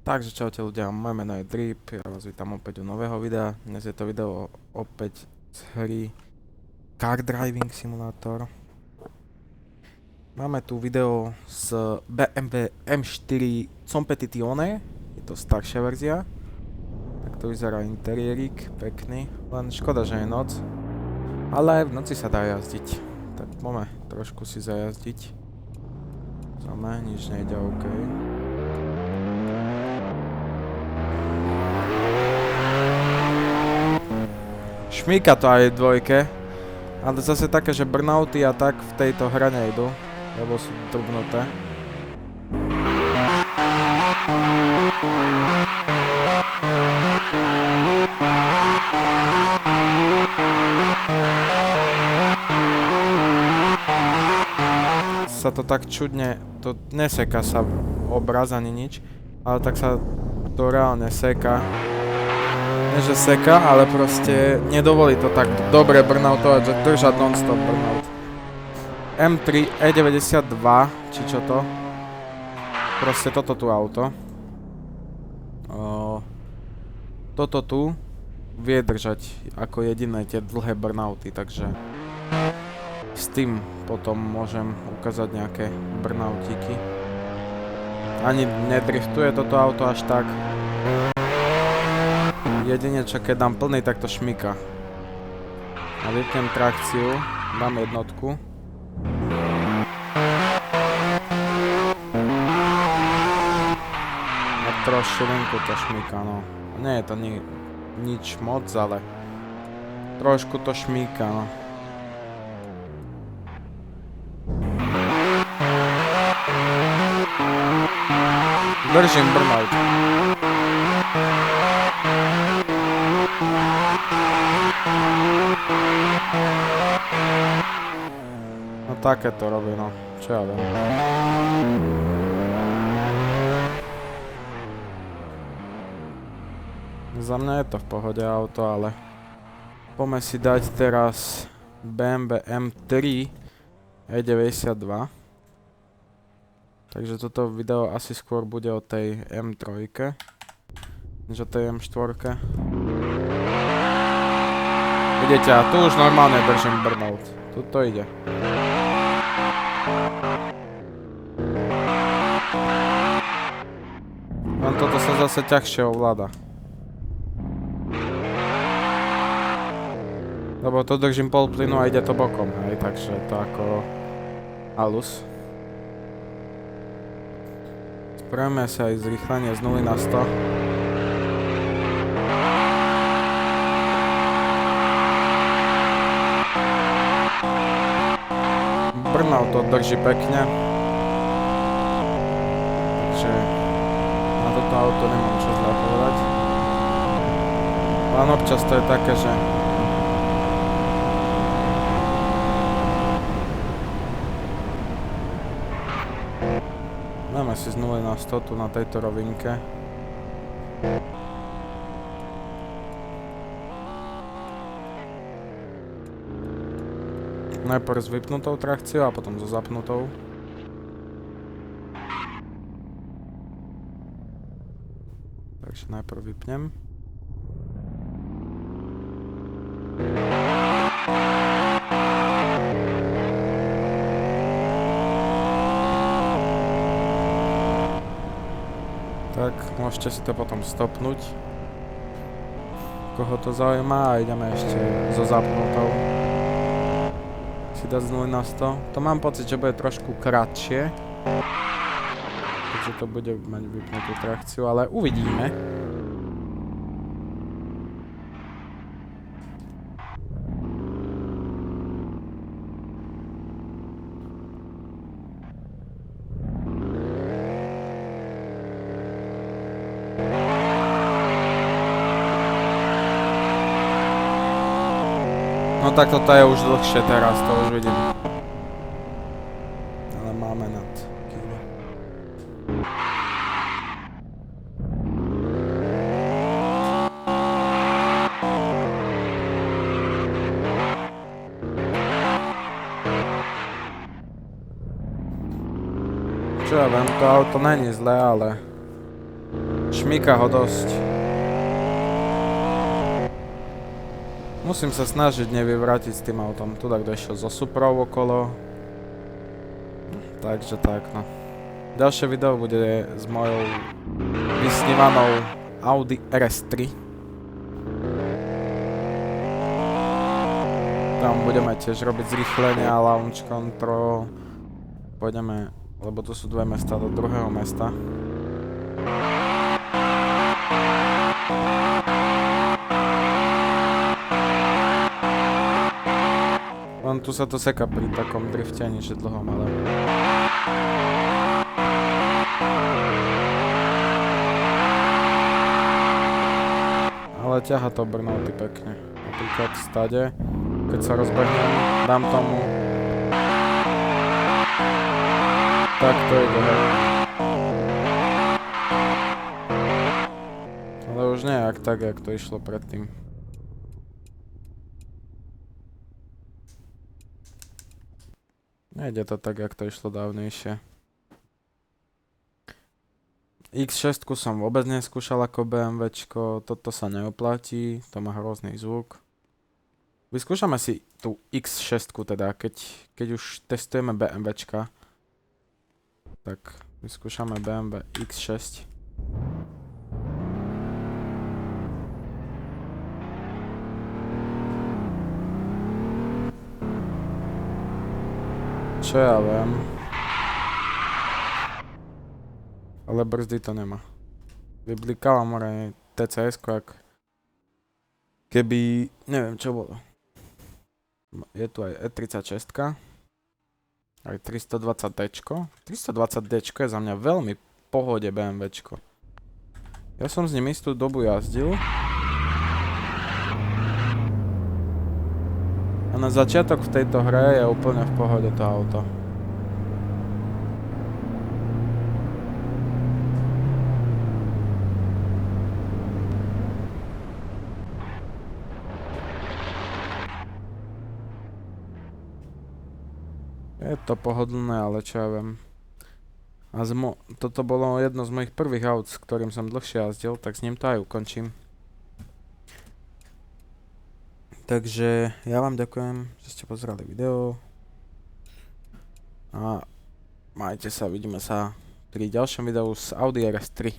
Takže čaute ľudia, moje meno je Drip, ja vás vítam opäť u nového videa. Dnes je to video opäť z hry Car Driving Simulator. Máme tu video z BMW M4 Competizione, je to staršia verzia. Tak to vyzerá interiérik, pekný, len škoda, že je noc. Ale aj v noci sa dá jazdiť, tak poďme trošku si zajazdiť. Samé, nič nejde, OK. Šmíka to aj v dvojke, ale zase také, že burnouty a tak v tejto hre nejdu, lebo sú drbnuté. Sa to tak čudne, to neseka sa obraz ani nič, ale tak sa to reálne seka. Nie že seka, ale proste nedovolí to tak dobre burnoutovať, že držať non-stop burnout. M3 E92, či čo to? Proste toto tu auto. Toto tu vie držať ako jediné tie dlhé burnouty, takže s tým potom môžem ukázať nejaké burnoutíky. Ani nedriftuje toto auto až tak. Jedine čo keď dám plný, tak to šmika. A vypnem trakciu, dám jednotku. A trošilinku to šmika, no. Nie je to nič moc, ale trošku to šmíka, no. Držím burnout. No také to robí, no. Čo ja viem. Za mňa je to v pohode auto, ale poďme si dať teraz BMW M3 E92. Takže toto video asi skôr bude o tej M3, než o tej M4. Vidíte, a tu už normálne držím burnout. Tu to ide. Len toto sa zase ťažšie ovláda. Lebo tu držím pol plynu a ide to bokom, hej, takže to ako halus. Spravíme si aj zrýchlenie z 0 na 100. Burnout to drží pekne. Takže na toto auto nemám čo zle povedať. Len občas to je také, že dáme si z 0 na 100 tu na tejto rovinke. Najprv s vypnutou trakciou a potom so zapnutou. Takže najprv vypnem. Tak, môžete si to potom stopnúť, koho to zaujíma, a ideme ešte so zapnutou si dať z 0 na 100. To mám pocit, že bude trošku kratšie, keďže to bude mať vypnutú trakciu, ale uvidíme. No tak toto je už dlhšie teraz, to už vidím. Ale máme nad kilo. Čo ja viem, to auto není zlé, ale Šmíka ho dosť. Musím sa snažiť nevyvrátiť s tým autom. Tu tak došiel zo Suprou okolo. Takže tak, no. Ďalšie video bude s mojou vysnívanou Audi RS3. Tam budeme tiež robiť zrýchlenia, launch control. Pôjdeme, lebo tu sú dve mesta do druhého mesta. Len tu sa to seka pri takom drifte, nič dlhom, ale... Ale ťaha to burnouty pekne. Napríklad v stade, keď sa rozbehnem, dám tomu... Tak to ide, hej. Ale už nejak tak, jak to išlo predtým. Nejde to tak, jak to išlo dávnejšie. X6 som vôbec neskúšal ako BMWčko, toto sa neoplatí, to má hrozný zvuk. Vyskúšame si tú X6 teda, keď už testujeme BMWčka. Tak, vyskúšame BMW X6. Čo ja viem. Ale brzdy to nemá. Vyblikáva more TCS-ko, jak keby... Neviem, čo bolo. Je tu aj E36. Aj 320Dčko. 320Dčko je za mňa veľmi pohode BMWčko. Ja som s ním istú dobu jazdil. A na začiatok v tejto hre je úplne v pohode to auto. Je to pohodlné, ale čo ja viem. A toto bolo jedno z mojich prvých aut, s ktorým som dlhšie jazdil, tak s ním to aj ukončím. Takže ja vám ďakujem, že ste pozerali video. A majte sa, vidíme sa pri ďalšom videu z Audi RS3.